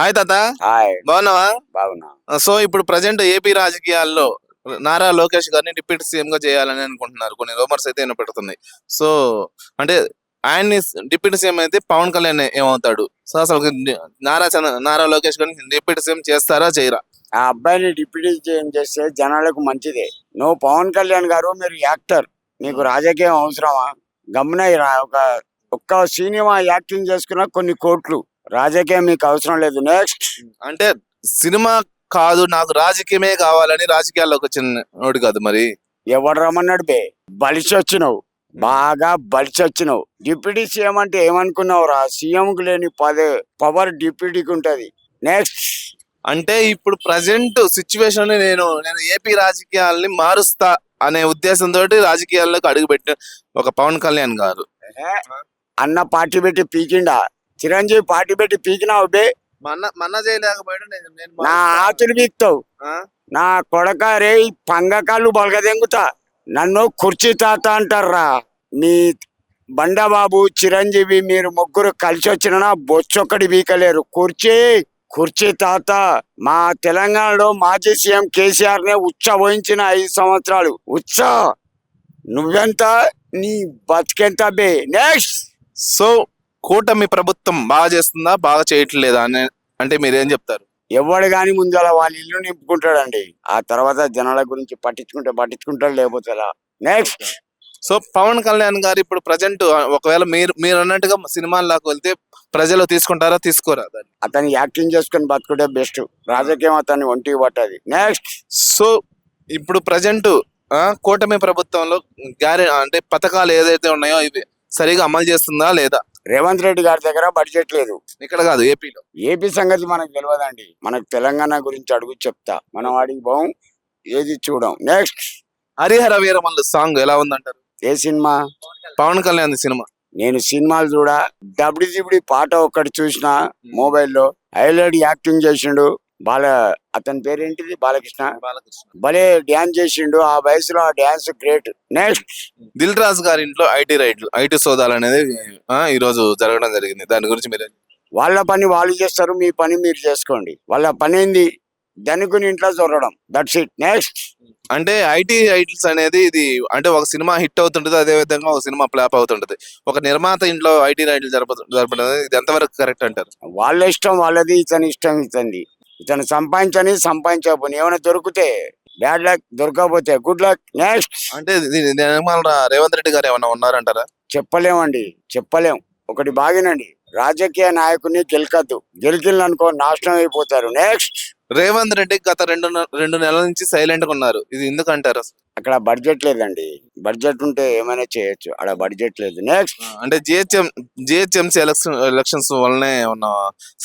Hi తాత. Hi. బాగున్నావా? బాగున్నా. సో ఇప్పుడు ప్రజెంట్ ఏపీ రాజకీయాల్లో నారా లోకేష్ గారిని డిప్యూటీ సీఎం గా చేయాలని అనుకుంటున్నారు. కొన్ని రూమర్స్ అయితే వినపడుతున్నాయి. సో అంటే ఆయన్ని డిప్యూటీ సీఎం అయితే పవన్ కళ్యాణ్ ఏమవుతాడు? సో అసలు నారా లోకేష్ గారిని డిప్యూటీ సీఎం చేస్తారా చేయరా? ఆ అబ్బాయిని డిప్యూటీ సీఎం చేస్తే జనాలకు మంచిదే. నువ్వు పవన్ కళ్యాణ్ గారు, మీరు యాక్టర్, మీకు రాజకీయం అవసరమా? గమ్మున ఒక్క సినిమా యాక్టింగ్ చేసుకున్న కొన్ని కోట్లు, రాజకీయం మీకు అవసరం లేదు. నెక్స్ట్. అంటే సినిమా కాదు, నాకు రాజకీయమే కావాలని రాజకీయాల్లోకి వచ్చినోడు కాదు మరి. ఎవడు రమ్మన్నాడు బే? బలిసి వచ్చినావు, బాగా బలిసి వచ్చినావు. డిప్యూటీ సీఎం అంటే ఏమనుకున్నావురా? సీఎంకి లేని పవర్ డిప్యూటీకి ఉంటది. నెక్స్ట్. అంటే ఇప్పుడు ప్రజెంట్ సిచ్యువేషన్ నేను ఏపీ రాజకీయాల్ని మారుస్తా అనే ఉద్దేశంతో రాజకీయాల్లోకి అడుగుపెట్టిన ఒక పవన్ కళ్యాణ్ గారు అన్న పార్టీ పెట్టి పీకిండా? చిరంజీవి పార్టీ పెట్టి పీకినావు బే? మన్న చేయలేకపోయాడు. నా ఆతులు పీకుతావు. నా కొడక రే, పంగకాళ్ళు బొలగదెంగుతా. నన్ను కుర్చీ తాత అంటారా? మీ బండబాబు, చిరంజీవి మీరు ముగ్గురు కలిసి వచ్చిన బొచ్చొక్కడి పీకలేరు. కుర్చీ తాత. మా తెలంగాణలో మాజీ సీఎం కేసీఆర్ నే వహించిన 5 సంవత్సరాలు. నువ్వెంత? నీ బతికెంత బే? నెక్స్ట్. సో కూటమి ప్రభుత్వం బాగా చేస్తుందా, బాగా చేయట్లేదా అని అంటే మీరేం చెప్తారు? ఎవడు గాని ముందు వాళ్ళ ఇల్లు నింపుకుంటాడండి. ఆ తర్వాత జనాల గురించి పట్టించుకుంటాడు, లేకపోతే. నెక్స్ట్. సో పవన్ కళ్యాణ్ గారు ఇప్పుడు ప్రజెంట్ ఒకవేళ మీరు అన్నట్టుగా సినిమాల్లోకి వెళ్తే ప్రజలు తీసుకుంటారా, తీసుకోరా? అతను యాక్టింగ్ చేసుకుని బతుకుంటే బెస్ట్. రాజకీయం అతన్ని ఒంటికి పట్టది. నెక్స్ట్. సో ఇప్పుడు ప్రజెంట్ కూటమి ప్రభుత్వంలో అంటే పథకాలు ఏదైతే ఉన్నాయో ఇవి సరిగా అమలు చేస్తుందా లేదా? రేవంత్ రెడ్డి గారి దగ్గర బడ్జెట్ లేదు. ఇక్కడ కాదు, ఏపీలో. ఏపీ సంగతి మనకు తెలియదండి. మనకు తెలంగాణ గురించి అడుగు చెప్తా. మనం వాడికి పోం, ఏది చూడం. నెక్స్ట్. హరిహర వీరమల్లు సాంగ్ ఎలా ఉందంటారు? ఏ సినిమా? పవన్ కళ్యాణ్ సినిమా. నేను సినిమాలు చూడా. డబ్ల్యూజిబిడి పాట ఒక్కటి చూసిన మొబైల్లో. హైలైట్ యాక్టింగ్ చేసిండు. అతని పేరేంటిది? బాలకృష్ణ. భలే డ్యాన్స్ చేసిండు. ఆ వయసులో ఆ dance great. Next. Dil Raju గారి ఇంట్లో ఐటీ సోదాలు అనేది ఈ రోజు జరగడం జరిగింది. దాని గురించి మీరు? వాళ్ళ పని వాళ్ళు చేస్తారు, మీ పని మీరు చేసుకోండి. వాళ్ళ పని ఏంది? ధనికుని ఇంట్లో చొరడం. That's it. నెక్స్ట్. అంటే ఐటీస్ అనేది ఇది అంటే ఒక సినిమా హిట్ అవుతుంటది, అదే విధంగా ఒక సినిమా ఫ్లాప్ అవుతుంటది. ఒక నిర్మాత ఇంట్లో ఐటీ రైట్లు జరపడం ఇది ఎంతవరకు కరెక్ట్ అంటారు? వాళ్ళ ఇష్టం వాళ్ళది, ఇతని ఇష్టం ఇతంది. ఇతను సంపాదించకపోని ఏమైనా దొరికితే బ్యాడ్ లక్, దొరకకపోతే గుడ్ లక్. నెక్స్ట్. అంటే రేవంత్ రెడ్డి గారు ఏమన్నా ఉన్నారంటారా? చెప్పలేమండి, చెప్పలేం. ఒకటి బాగినండి, రాజకీయ నాయకుడిని గెలికిందనుకో నాశనం అయిపోతారు. నెక్స్ట్. రేవంత్ రెడ్డి గత రెండు నెలల నుంచి సైలెంట్ గా ఉన్నారు. ఇది ఎందుకంటారు? అక్కడ బడ్జెట్ లేదండి. ఉంటే ఏమైనా చేయొచ్చు, అక్కడ బడ్జెట్ లేదు. నెక్స్ట్. అంటే జిహెచ్ఎంసీ ఎలక్షన్స్ వల్లనే ఏమన్నా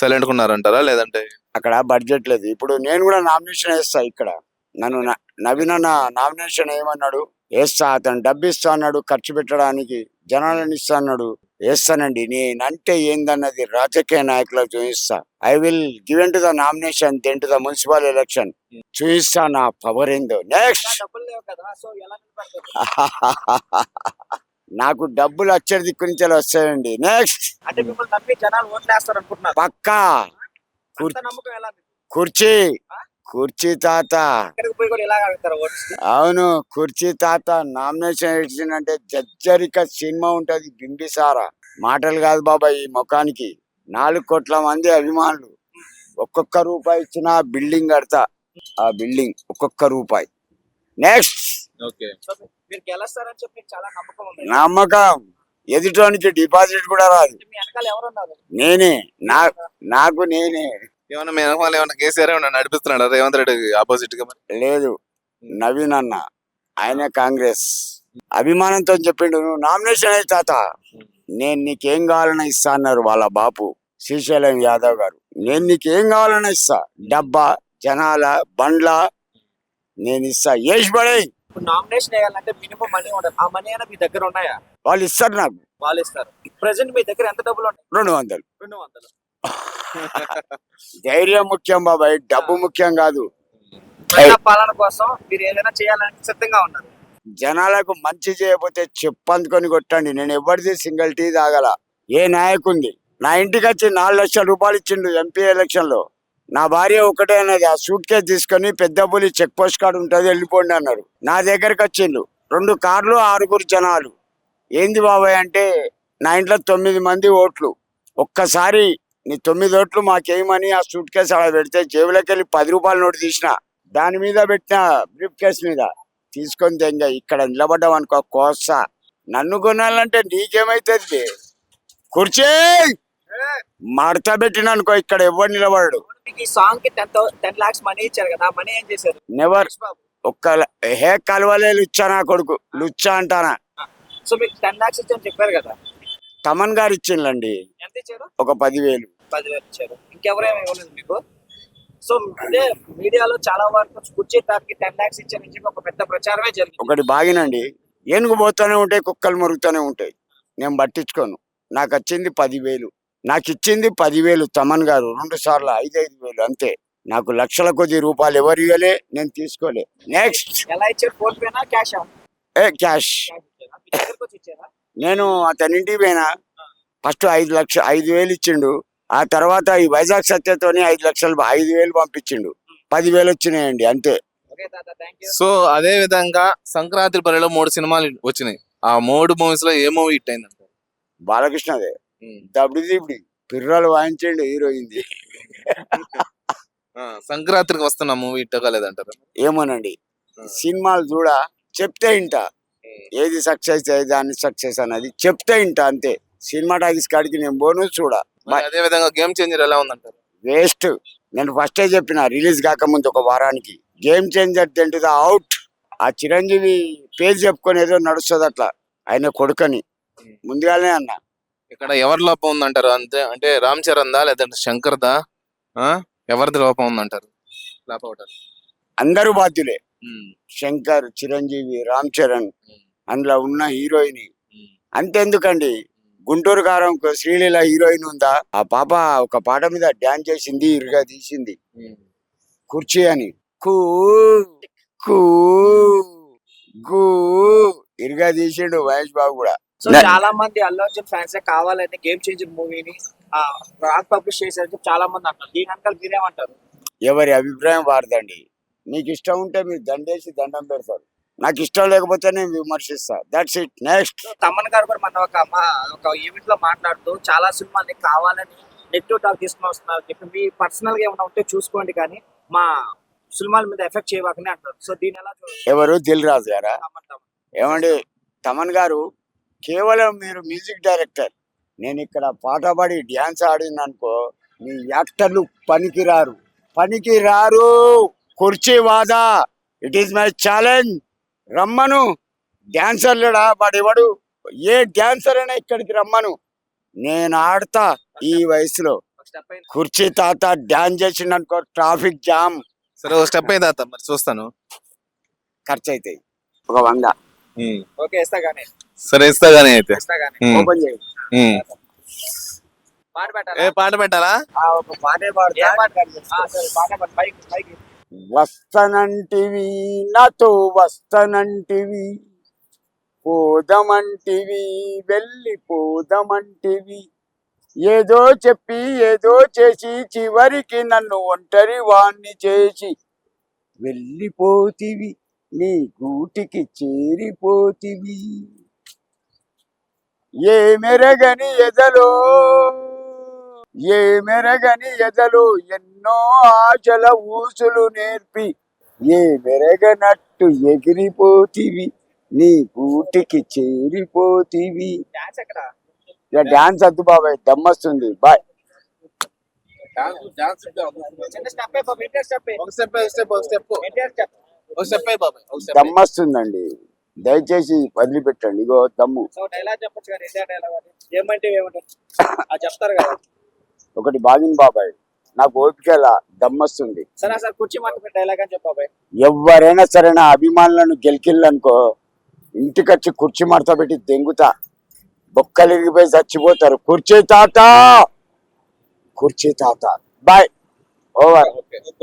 సైలెంట్ గా ఉన్నారంటారా, లేదంటే? అక్కడ బడ్జెట్ లేదు. ఇప్పుడు నేను కూడా నామినేషన్ వేస్తా. ఇక్కడ నన్ను నవీన్ అన్న నామినేషన్ ఏమన్నాడు? వేస్తా. అతను డబ్బు ఇస్తా అన్నాడు, ఖర్చు పెట్టడానికి. జనాలను ఇస్తా అన్నాడు, వేస్తానండి. నేనంటే ఏందన్నది రాజకీయ నాయకులకు చూపిస్తా. I will given to the nomination, then to the municipal election. చూపిస్తా నా పవర్ ఏందో. నెక్స్ట్. నాకు డబ్బులు వచ్చే దిక్కు నుంచి వస్తాయండి. నెక్స్ట్. పక్కా. కుర్చీ తాత. అవును, కుర్చీ తాత నామినేషన్ ఇచ్చిందంటే జజ్జరిక సినిమా ఉంటది. బింబిసారా మాటలు కాదు బాబాయ్. ఈ ముఖానికి 4 కోట్ల మంది అభిమానులు. ఒక్కొక్క రూపాయి ఇచ్చిన బిల్డింగ్ కడతా. ఆ బిల్డింగ్ ఒక్కొక్క రూపాయి. నెక్స్ట్. నమ్మకం. ఎదుటానికి డిపాజిట్ కూడా రాదు. నేనే. నేనే. ఏమన్నా కేసీఆర్ ఏమన్నా నడిపిస్తున్నాడా రేవంత్ రెడ్డి ఆపోజిట్ గా? లేదు, నవీన్ అన్న. ఆయన కాంగ్రెస్ అభిమానంతో చెప్పిండు, నువ్వు నామినేషన్ అయి తాత, నేను నీకేం కావాలన్నా ఇస్తా అన్నారు వాళ్ళ బాపు శ్రీశైలం యాదవ్ గారు. నేను నీకేం కావాలన్నా ఇస్తా. డబ్బా, జనాల, బండ్ల నేను ఇస్తా. ఏష్ బడే. నామినేషన్ వేయాలంటే మినిమం మనీ ఉండదు. ఆ మనీ అయినా మీ దగ్గర ఉన్నాయా? వాళ్ళు ఇస్తారు నాకు. వాళ్ళు ఇస్తారు. ప్రెసెంట్ మీ దగ్గర ఎంత డబ్బులు ఉన్నాయి? 200. ధైర్యం ముఖ్యం బాబాయ్, డబ్బు ముఖ్యం కాదు. పాలన కోసం మీరు ఏదైనా చేయాలని సిద్ధంగా ఉన్నారు. జనాలకు మంచి చేయకపోతే చెప్పందుకొని కొట్టండి. నేను ఎవరిది సింగిల్ టీ తాగల. ఏ నాయకుంది నా ఇంటికి వచ్చి 4 లక్షల రూపాయలు ఇచ్చిండు ఎంపీ ఎలక్షన్ లో. నా భార్య ఒకటే అన్నది, ఆ సూట్ కేసు తీసుకొని పెద్దపులి చెక్ పోస్ట్ కార్డు ఉంటుంది వెళ్ళిపోండి అన్నారు. నా దగ్గరికి వచ్చిండు 2 కార్లు 6 జనాలు. ఏంది బాబాయ్ అంటే, నా ఇంట్లో 9 మంది ఓట్లు, ఒక్కసారి నీ 9 ఓట్లు మాకేమని ఆ సూట్ కేసు అలా పెడితే జేబులోకి వెళ్ళి 10 రూపాయల నోటు తీసిన, దాని మీద పెట్టిన బ్రీఫ్ కేసు మీద తీసుకొని తెంగ ఇక్కడ నిలబడ్డాం అనుకో కోస్తా. నన్ను కొనాలంటే నీకేమైతుంది? కుర్చీ మడత పెట్టిన అనుకో ఇక్కడ ఎవరు నిలబడడు. మీకు ఈ సాంగ్ కి 10 lakhs మనీ ఇచ్చారు కదా, మనీ ఏం చేశారు? నెవర్ బాబు ఒక్క హే కలవలే లుచ్చా నా కొడుకు, లుచ్చా అంటానా. సో మీకు 10 lakhs ఇచ్చారని చెప్పారు కదా, తమన్ గారు ఇచ్చిండ్లండి ఎంత ఇచ్చారు? ఒక 10,000. 10,000 ఇచ్చారు. ఇంకెవరేమి ఇవ్వలేదు మీకు? సో అంటే మీడియాలో చాలా వరకు కుర్చీ తాకి 10 lakhs ఇచ్చారని చెప్పి ఒక పెద్ద ప్రచారమే జరిగింది. ఒకటి బాగినండి, ఏనుగు పోతూనే ఉంటాయి, కుక్కలు మురుగుతూనే ఉంటాయి, నేను పట్టించుకోను. నాకు వచ్చింది 10,000, నాకు ఇచ్చింది 10,000 తమన్ గారు 2 సార్లు 5,000 అంతే. నాకు లక్షల కొద్ది రూపాయలు ఎవరు ఇవ్వలే, నేను తీసుకోలే. నెక్స్ట్ ఎలా ఇచ్చారు? ఫోన్ పేనా క్యాషా? క్యాష్. మీ దగ్గరకు వచ్చి ఇచ్చారా? నేను అతనింటికి పోయినా, ఫస్ట్ 5,000 ఇచ్చిండు. ఆ తర్వాత ఈ వైజాగ్ సత్యతోని 5 లక్షలు 5,000 పంపించిండు, 10,000 వచ్చినాయండి అంతే. ఓకే తాత, థ్యాంక్ యూ. సో అదే విధంగా సంక్రాంతి పరిలో 3 సినిమాలు వచ్చినాయి. ఆ 3 మూవీస్ లో ఏ మూవీ హిట్ అయిందంట? బాలకృష్ణదే దబ్డి దిబ్డి పిర్రలు వాయించండి హీరోయింది. సంక్రాంతికి వస్తున్న మూవీ హిట్ కాలేదంటారు? ఏమోనండి, సినిమాలు చూడ చెప్తే ఇంట ఏది సక్సెస్ ఏది అన్ని సక్సెస్ అన్నది చెప్తే ఇంట అంతే. సినిమా టాకీస్ కాడికి నేను పోను చూడ. అదే విధంగా గేమ్ చేంజర్ ఎలా ఉందంటారు? వేస్ట్. నేను ఫస్టే చెప్పిన రిలీజ్ కాకముందు ఒక వారానికి, గేమ్ చేంజర్ తింటుందా అవుట్. ఆ చిరంజీవి పేరు చెప్పుకొని ఏదో నడుస్తుంది అట్లా, ఆయన కొడుకని ముందుగానే అన్నా. ఇక్కడ ఎవరి లోపం ఉందంటారు? అంతే అంటే రామ్ చరణ్ దా లేదంటే శంకర్ దా? ఎవరిది లోపం ఉందంటారు? లోపం అందరూ బాధ్యులే. శంకర్, చిరంజీవి, రామ్ చరణ్, అందులో ఉన్న హీరోయిన్. అంతెందుకండి, గుంటూరు కారం శ్రీలీల హీరోయిన్ ఉందా? ఆ పాప ఒక పాట మీద డాన్స్ చేసింది, ఇరుగా తీసింది కుర్చీ అని. కూ కూ గూ ఇరుగా తీసిండు మహేష్ బాబు కూడా. సో చాలా మంది అల్లు అర్జున్ ఫ్యాన్స్ కావాలని గేమ్ చేంజర్ మూవీని రాక్ పబ్లిష్ చేశారు చాలా మంది అంటారు. దీని అంతా మీరేమంటారు? ఎవరి అభిప్రాయం వారదండి. నీకు ఇష్టం ఉంటే మీరు దండేసి దండం పెడతారు, నాకు ఇష్టం లేకపోతే నేను విమర్శిస్తా. That's it. నెక్స్ట్ తమన్ గారు కూడా మన ఒక ఈవెంట్ లో మాట్లాడుతూ చాలా సినిమాని కావాలని నెగిటివ్ టాక్ తీసుకుని వస్తున్నారు చెప్పి, మీ పర్సనల్ గా ఏమైనా ఉంటే చూసుకోండి కానీ మా సినిమాల మీద ఎఫెక్ట్ చేయవని అంటారు. సో దీని ఎలా చూడాలి? ఎవరు? దిల్ రాజు గారా? తమన్. ఏమండి, తమన్ గారు కేవలం మీరు మ్యూజిక్ డైరెక్టర్. నేను ఇక్కడ పాట పాడి డ్యాన్స్ ఆడింది అనుకో, మీ యాక్టర్లు పనికిరారు, పనికిరారు. కుర్చీ వాదా, ఇట్ ఈస్ మై ఛాలెంజ్. రమ్మను. డ్యాన్సర్ లేడా వాడెవడు? ఏ డ్యాన్సర్ అయినా ఇక్కడికి రమ్మను, నేను ఆడతా. ఈ వయసులో కుర్చీ తాత డ్యాన్స్ చేసిండనుకో ట్రాఫిక్ జామ్. సరే ఓ స్టెప్ అయితే తాత మరి చూస్తాను. ఖర్చు అవుతాయి ఒక 100. ఓకే ఇస్తా కానీ. సరే ఇస్తా గానీ అయితే. ఇస్తా కానీ. ఓపెన్ చేయి. పాట పెట్టాలా? ఏ పాట పెట్టాలా? ఒక పాటే ఏ పాడతా. పాట? సరే పాట పాడు. పైకి. వస్తనంటివి నాతో వస్తనంటివి, పోదమంటివి వెళ్ళిపోదమంటివి, ఏదో చెప్పి ఏదో చేసి చివరికి నన్ను ఒంటరి వాణ్ణి చేసి వెళ్ళిపోతివి, నీ గూటికి చేరిపోతివి. ఏ మెరగని ఎదలో ఎన్నో ఆశల ఊసులు నేర్పి, ఏ మెరగనట్టు ఎగిరిపోతివి, నీ గూటికి చేరిపోతివి. డాన్స్ ఎక్కడ? ఇక డాన్స్ వద్దు బాబాయ్, దమ్మొస్తుంది. బాయ్. చిన్న స్టెప్ బాబు, ఇంటర్ స్టెప్. దమ్మొస్తుందండి, దయచేసి వదిలిపెట్టండి. ఇగో దమ్ము. సో డైలాగ్ చెప్పొచ్చు కానీ ఇదే డైలాగ్ అది ఏమంటే ఏమంటారు అది చెప్తారు కదా. ఒకటి బాగింది బాబాయ్, నాకు ఓపికలా దమ్మొస్తుంది. సరే సార్ కుర్చీ మాట డైలాగ్ అని చెప్పాబాయ్. ఎవరైనా సరే నా అభిమానులను గెలికిళ్ళనుకో, ఇంటికొచ్చి కుర్చీ మడత పెట్టి దెంగుతా, బొక్కలు ఇరిగిపోయి చచ్చిపోతారు. కుర్చీ తాత, కుర్చీ తాత. బాయ్. ఓవర్.